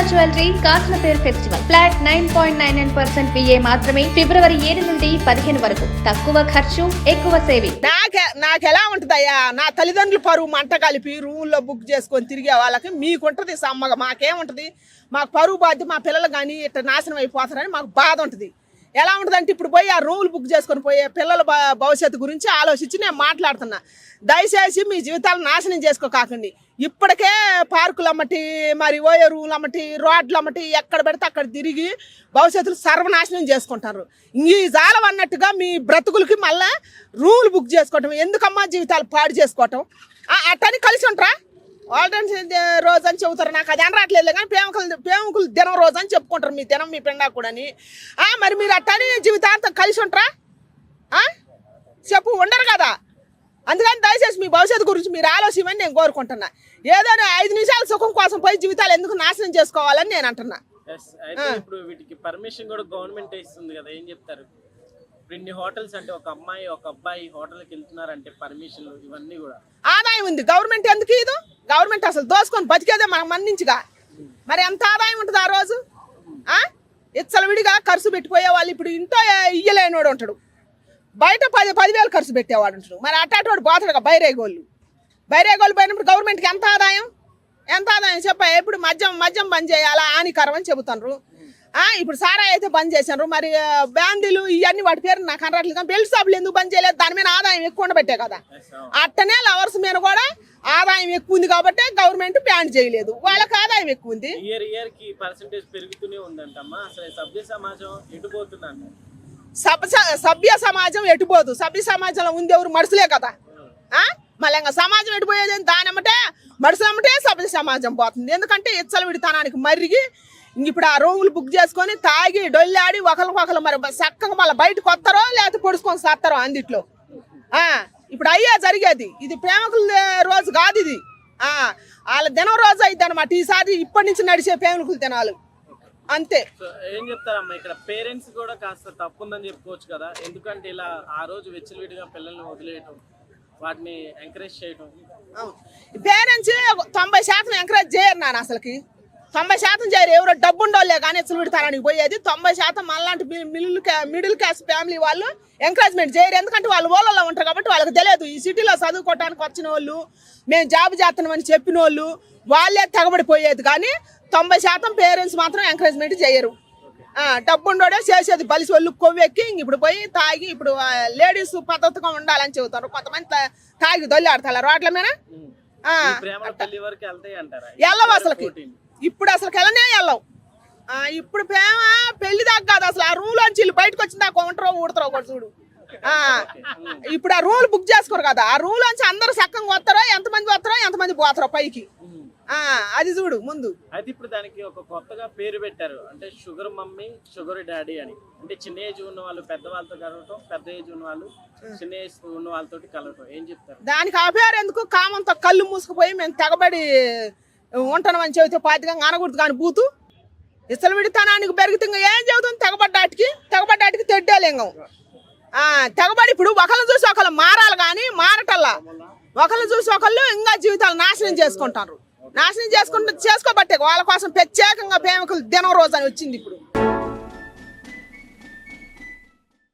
Jewellery కాస్మపేర్ festival flat 9.99% VA మాత్రమే ఫిబ్రవరి 7 నుండి 15 వరకు. తక్కువ ఖర్చు ఎక్కువ సేవింగ్. నాకెలా ఉంటదయ్యా, నా తల్లిదండ్రులు పరువు మంట కలిపి రూమ్లో బుక్ చేసుకొని తిరిగే వాళ్ళకి మీకుంటది సమ్మగా, మాకేముంటది? మాకు పరువు బాధ్యత, మా పిల్లలు కానీ ఇట్లా నాశనం అయిపోతారని మాకు బాధ ఉంటుంది. ఎలా ఉంటుందంటే ఇప్పుడు పోయి ఆ రూములు బుక్ చేసుకొని పోయే పిల్లల భవిష్యత్తు గురించి ఆలోచించి నేను మాట్లాడుతున్నా. దయచేసి మీ జీవితాలను నాశనం చేసుకోకండి. ఇప్పటికే పార్కులు అమ్మటి, మరి ఓయే రూములు అమ్మటి, రోడ్లు అమ్మటి, ఎక్కడ పెడితే అక్కడ తిరిగి భవిష్యత్తులు సర్వనాశనం చేసుకుంటారు. ఈ జాలం అన్నట్టుగా మీ బ్రతుకులకి మళ్ళీ రూములు బుక్ చేసుకోవటం ఎందుకమ్మా? జీవితాలు పాడు చేసుకోవటం అట్టని కలిసి ఉంటారా? వాలంటైన్స్ రోజు అని చెబుతారు, నాకు అది అనరాట్లేదు కానీ ప్రేమికులు దినం రోజు అని చెప్పుకుంటారు, మీ దినం మీ పెండా కూడా. మరి మీరు అట్టని జీవితాంతం కలిసి ఉంటారా? చెప్పు, ఉండరు కదా. అందుకని దయచేసి మీ భవిష్యత్తు గురించి మీరు ఆలోచించమని నేను కోరుకుంటున్నా. ఏదో 5 నిమిషాల సుఖం కోసం పోయి జీవితాలు ఎందుకు నాశనం చేసుకోవాలని నేను అంటున్నా. ఇప్పుడు వీటికి పర్మిషన్ కూడా గవర్నమెంట్ ఇస్తుంది కదా, ఏం చెప్తారు? ఇన్ని హోటల్స్ అంటే ఒక అమ్మాయి ఒక అబ్బాయి హోటల్కి వెళ్తున్నారంటే పర్మిషన్లు ఇవన్నీ కూడా ఆదాయం ఉంది. గవర్నమెంట్ ఎందుకు ఇది? గవర్నమెంట్ అసలు దోసుకొని బతికేదే మనం మన్నించిగా. మరి ఎంత ఆదాయం ఉంటుంది ఆ రోజు? విడిగా ఖర్చు పెట్టిపోయే వాళ్ళు ఇప్పుడు ఇంట్లో ఇయ్యలేనివాడు ఉంటాడు, బయట 10,000 ఖర్చు పెట్టేవాడు ఉంటాడు. మరి అట్టాటోడు పోతాడుగా బైరేగోళ్ళు పోయినప్పుడు గవర్నమెంట్కి ఎంత ఆదాయం చెప్పా. ఇప్పుడు మద్యం బంద్ చేయాలా హానికరం అని చెబుతున్నారు. ఇప్పుడు సారా అయితే బంద్ చేశారు. మరి బ్యాండీలు ఇవన్నీ వాటి పేరు నాకు అనరాట్లేదు కానీ బెల్ట్ షాపులు ఎందుకు బంద్ చేయలేదు? దాని మీద ఆదాయం ఎక్కువ ఉండబట్టే కదా. అట్టనే లవర్స్ మీద కూడా ఆదాయం ఎక్కువ ఉంది కాబట్టి గవర్నమెంట్ బ్యాన్ చేయలేదు, వాళ్ళకి ఆదాయం ఎక్కువ ఉంది. ఇయర్ కి పర్సెంటేజ్ పెరుగుతూనే ఉందంటమ్మా. అసలు సభ్య సమాజం ఎటుపోతుందంట. సభ్య సమాజం ఎటుపోదు. సభ్య సమాజంలో ఉంది ఎవరు? మనుషులే కదా. మళ్ళీ ఇంకా సమాజం ఎటుపోయేది? దానమ్మటే మనుషులమ్మటే సభ్య సమాజం పోతుంది. ఎందుకంటే విడితనానికి మరిగి ఇప్పుడు ఆ రూములు బుక్ చేసుకొని తాగి డొల్లాడి ఒకరికొకరు మరి చక్కగా మళ్ళీ బయటకు వస్తారో లేకపోతే పొడుచుకొని చేస్తారో అందిట్లో. ఇప్పుడు అయ్యే జరిగేది. ఇది ప్రేమికుల రోజు కాదు, ఇది వాళ్ళ దినం రోజు అయితే అనమాట. ఈసారి ఇప్పటి నుంచి నడిచే ప్రేమికుల దినాలు అంతే. ఏం చెప్తారమ్మా, ఇక్కడ పేరెంట్స్ కూడా కాస్త తప్పుందని చెప్పుకోవచ్చు కదా. ఎందుకంటే ఇలా ఆ రోజు వెచ్చలవిడిగా పిల్లల్ని వదిలేయటం, వాటిని ఎంకరేజ్ చేయటం. పేరెంట్స్ 90% ఎంకరేజ్ చేయరు నాన్న. అసలుకి 90% చేయరు. ఎవరో డబ్బు ఉండోళ్ళే కానీ విడతానికి పోయేది. 90% మనలాంటి మిడిల్ క్లాస్ ఫ్యామిలీ వాళ్ళు ఎంకరేజ్మెంట్ చేయరు. ఎందుకంటే వాళ్ళు ఊళ్ళలో ఉంటారు కాబట్టి వాళ్ళకి తెలియదు. ఈ సిటీలో చదువుకోవడానికి వచ్చిన వాళ్ళు, మేము జాబ్ చేస్తున్నామని చెప్పిన వాళ్ళు వాళ్ళే తెగబడిపోయేది. కానీ 90% పేరెంట్స్ మాత్రం ఎంకరేజ్మెంట్ చేయరు. డబ్బు ఉండోడే చేసేది బలిసి వాళ్ళు కొవ్వెక్కి ఇప్పుడు పోయి తాగి. ఇప్పుడు లేడీస్ పద్ధతిగా ఉండాలని చెబుతారు, కొంతమంది తాగి దొల్లాడతారు రోడ్ల మీద. వెళ్ళవు అసలుకి. ఇప్పుడు అసలు వెళ్ళనే వెళ్ళవు. ఇప్పుడు ప్రేమ పెళ్లి దాకా కాదు అసలు. ఆ రూమ్ లోంచి వీళ్ళు బయటకు వచ్చిన దాకా ఉంటారో ఊడతారో ఒకటి చూడు. ఇప్పుడు ఆ రూల్ బుక్ చేసుకోరు కదా. ఆ రూమ్ లోంచి అందరూ చక్కగా వస్తారో, ఎంతమంది వస్తారో ఎంతమంది పోతారో పైకి. అది చూడు ముందు. అయితే ఇప్పుడు దానికి ఒక కొత్తగా పేరు పెట్టారు, అంటే షుగర్ మమ్మీ షుగర్ డాడీ అని. అంటే చిన్న ఏజ్ ఉన్న వాళ్ళు పెద్ద వాళ్ళతో కలవటం, పెద్ద ఏజ్ ఉన్న వాళ్ళు చిన్న ఏజ్ ఉన్న వాళ్ళతో కలవటం. ఏం చెప్తారు దానికి? ఆ పేరు ఎందుకు? కామంతో కళ్ళు మూసుకుపోయి మేము తెగబడి ఉంటానమని చెబితే పాతిగా అనకూడదు కానీ బూతు విడితనానికి పెరిగితే ఏం చెబుతుంది? తెగబడ్డాటికి తెడ్డేలింగం. తెగబడి ఇప్పుడు ఒకళ్ళు చూసి ఒకళ్ళు మారాలి కానీ మారటల్లా. ఒకళ్ళు చూసి ఒకళ్ళు ఇంకా జీవితాలు నాశనం చేసుకుంటారు. చేసుకోబట్టే వాళ్ళ కోసం ప్రత్యేకంగా ప్రేమికులు దినం రోజు అని వచ్చింది ఇప్పుడు.